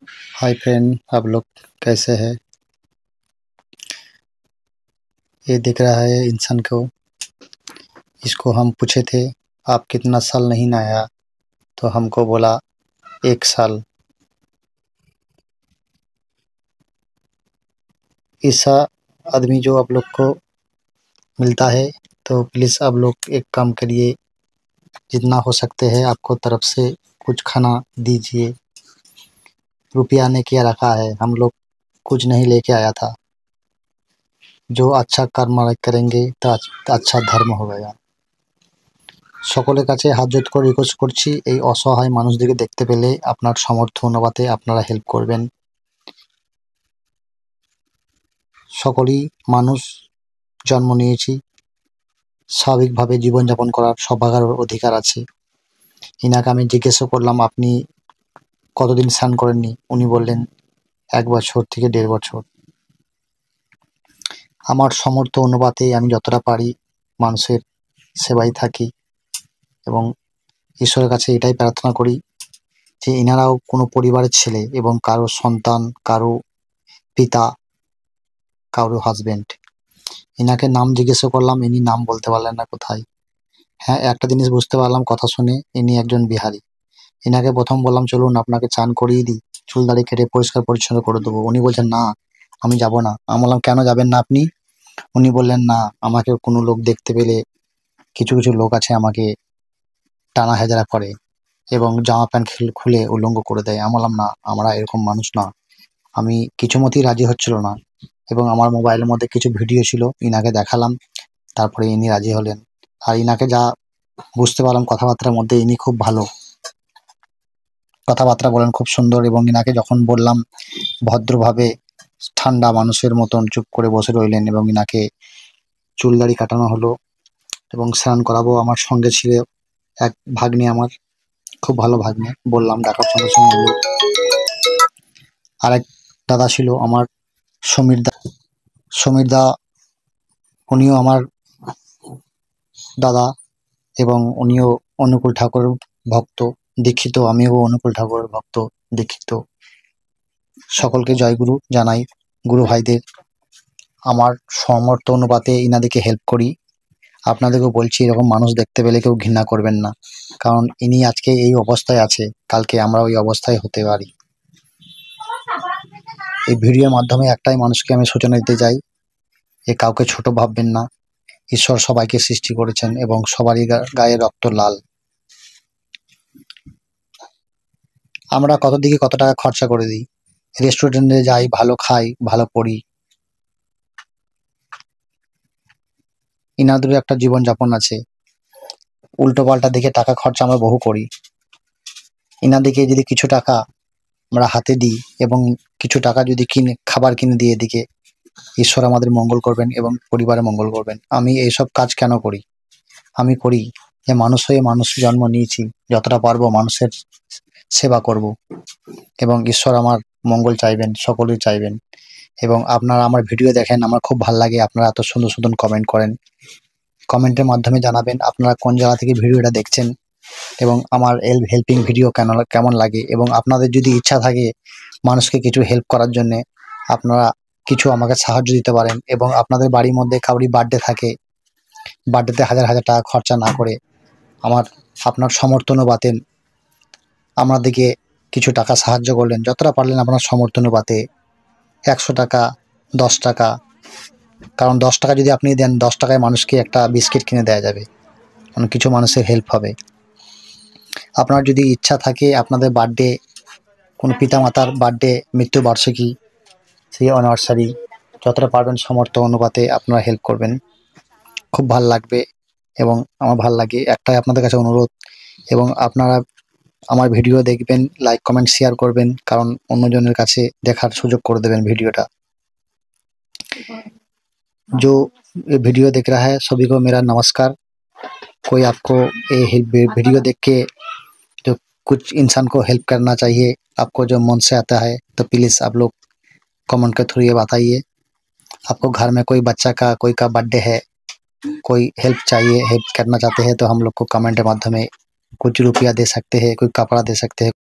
Hi friend, आप लोग कैसे हैं। ये दिख रहा है इंसान को। इसको हम पूछे थे आप कितना साल नहीं नहाया, तो हमको बोला 1 साल। ऐसा आदमी जो आप लोग को मिलता है तो प्लीज़ आप लोग एक काम करिए, जितना हो सकते हैं आपको तरफ से कुछ खाना दीजिए। रुपया ने क्या रखा है, हम लोग कुछ नहीं लेके आया था। जो अच्छा कर्म करेंगे तो अच्छा धर्म होगा। সকলের কাছে হাত জোড় করে রিকোয়েস্ট করছি, এই অসহায় মানুষদেরকে দেখতে পেলে আপনার সামর্থ্য অনুপাতে আপনারা হেল্প করবেন। সকলেই মানুষ, জন্ম নিয়েছি, স্বাভাবিকভাবে জীবনযাপন করার সবার অধিকার আছে। ইনাকে আমি জিজ্ঞাসা করলাম আপনি কতদিন স্নান করেননি, উনি বললেন 1 বছর থেকে 1.5 বছর। আমার সামর্থ্য অনুপাতে আমি যতটা পারি মানুষের সেবায় থাকি এবং ঈশ্বরের কাছে এটাই প্রার্থনা করি যে এনারাও কোনো পরিবারের ছেলে এবং কারো সন্তান, কারো পিতা, কারো হাজবেন্ড। এনাকে নাম জিজ্ঞাসা করলাম, ইনি নাম বলতে পারলেন না কোথায়। হ্যাঁ, একটা জিনিস বুঝতে পারলাম কথা শুনে, ইনি একজন বিহারি। এনাকে প্রথম বললাম চলুন আপনাকে চান করিয়ে দিই, চুল দাড়ি কেটে পরিষ্কার পরিচ্ছন্ন করে দেবো। উনি বলছেন না আমি যাব না। আমি বললাম কেন যাবেন না আপনি? উনি বললেন না, আমাকে কোনো লোক দেখতে পেলে, কিছু কিছু লোক আছে আমাকে টানা হেজড়া করে এবং জামা প্যান্ট খুলে উলঙ্গ করে দেয়। আমি বললাম না, আমরা এরকম মানুষ না। আমি কিছুমতেই রাজি হচ্ছিল না এবং আমার মোবাইলের মধ্যে কিছু ভিডিও ছিল, ইনাকে দেখালাম, তারপরে ইনি রাজি হলেন। আর ইনাকে যা বুঝতে পারলাম কথাবার্তার মধ্যে, ইনি খুব ভালো কথাবার্তা বলেন, খুব সুন্দর। এবং ইনাকে যখন বললাম ভদ্রভাবে ঠান্ডা মানুষের মতন চুপ করে বসে রইলেন এবং ইনাকে চুল দাড়ি কাটানো হলো এবং স্নান করাবো। আমার সঙ্গে ছিল এক ভাগ্নে, আমার খুব ভালো ভাগ্নে। বললাম দেখার সঙ্গে সঙ্গে হলো। আরেক দাদা ছিল আমার, সমীর দা, উনিও আমার দাদা এবং উনিও অনুকূল ঠাকুরের ভক্ত দীক্ষিত। আমিও অনুকূল ঠাকুরের ভক্ত দীক্ষিত। সকলকে জয়গুরু জানাই, গুরু ভাইদের। আমার সামর্থ্য অনুপাতে ইনাদেরকে হেল্প করি। আপনাদেরকেও বলছি এরকম মানুষ দেখতে পেলে কেউ ঘৃণা করবেন না, কারণ ইনি আজকে এই অবস্থায় আছে, কালকে আমরা ওই অবস্থায় হতে পারি। এই ভিডিওর মাধ্যমে একটাই মানুষকে আমি সূচনা দিতে চাই, এ কাউকে ছোট ভাববেন না। ঈশ্বর সবাইকে সৃষ্টি করেছেন এবং সবারই গায়ে রক্ত লাল। আমরা কত দিকে কত টাকা খরচা করে দিই, রেস্টুরেন্টে যাই, ভালো খাই, ভালো পড়ি। ইনাদেরও একটা জীবনযাপন আছে। উল্টো পাল্টা দেখে টাকা খরচা আমরা বহু করি। ইনাদেরকে যদি কিছু টাকা আমরা হাতে দিই এবং কিছু টাকা যদি খাবার কিনে দিই, এদিকে ঈশ্বর আমাদের মঙ্গল করবেন এবং পরিবারের মঙ্গল করবেন। আমি এইসব কাজ কেন করি? আমি করি যে মানুষ হয়ে মানুষ জন্ম নিয়েছি, যতটা পারবো মানুষের সেবা করব এবং ঈশ্বর আমার মঙ্গল চাইবেন, সকলেই চাইবেন। এবং আপনারা আমার ভিডিও দেখেন, আমার খুব ভালো লাগে আপনারা এত সুন্দর সুন্দর কমেন্ট করেন। কমেন্টের মাধ্যমে জানাবেন আপনারা কোন জায়গা থেকে ভিডিওটা দেখছেন এবং আমার হেল্পিং ভিডিও কেমন লাগে। এবং আপনাদের যদি ইচ্ছা থাকে মানুষকে কিছু হেল্প করার জন্যে, আপনারা কিছু আমাকে সাহায্য দিতে পারেন। এবং আপনাদের বাড়ির মধ্যে কাউরি বার্থডে থাকে, বার্থডেতে হাজার হাজার টাকা খরচা না করে আপনার সমর্থ অনুপাতে আমাদেরকে কিছু টাকা সাহায্য করলেন, যতটা পারলেন আপনার সমর্থ অনুপাতে। 100 টাকা, 10 টাকা, কারণ 10 টাকা যদি আপনি দেন, 10 টাকায় মানুষকে একটা বিস্কিট কিনে দেওয়া যাবে, কারণ কিছু মানুষের হেল্প হবে। আপনার যদি ইচ্ছা থাকে আপনাদের বার্থডে, কোনো পিতামাতার বার্থডে, মৃত্যুবার্ষিকী, সেই অ্যানিভার্সারি, যতটা পারবেন সমর্থ অনুপাতে আপনারা হেল্প করবেন, খুব ভাল লাগবে এবং আমার ভাল লাগে। একটাই আপনাদের কাছে অনুরোধ, এবং আপনারা আমার ভিডিও দেখবেন, লাইক কমেন্ট শেয়ার করবেন, কারণ অন্যজনের কাছে দেখার সুযোগ করে দেবেন ভিডিওটা। जो ये वीडियो देख रहा है सभी को मेरा नमस्कार। कोई आपको ये वीडियो देख के जो कुछ इंसान को हेल्प करना चाहिए, आपको जो मन से आता है, तो प्लीज़ आप लोग कमेंट के थ्रू ये बताइए। आपको घर में कोई बच्चा का, कोई का बर्थडे है, कोई हेल्प चाहिए, हेल्प करना चाहते हैं, तो हम लोग को कमेंट के माध्यम में कुछ रुपया दे सकते हैं, कोई कपड़ा दे सकते हैं।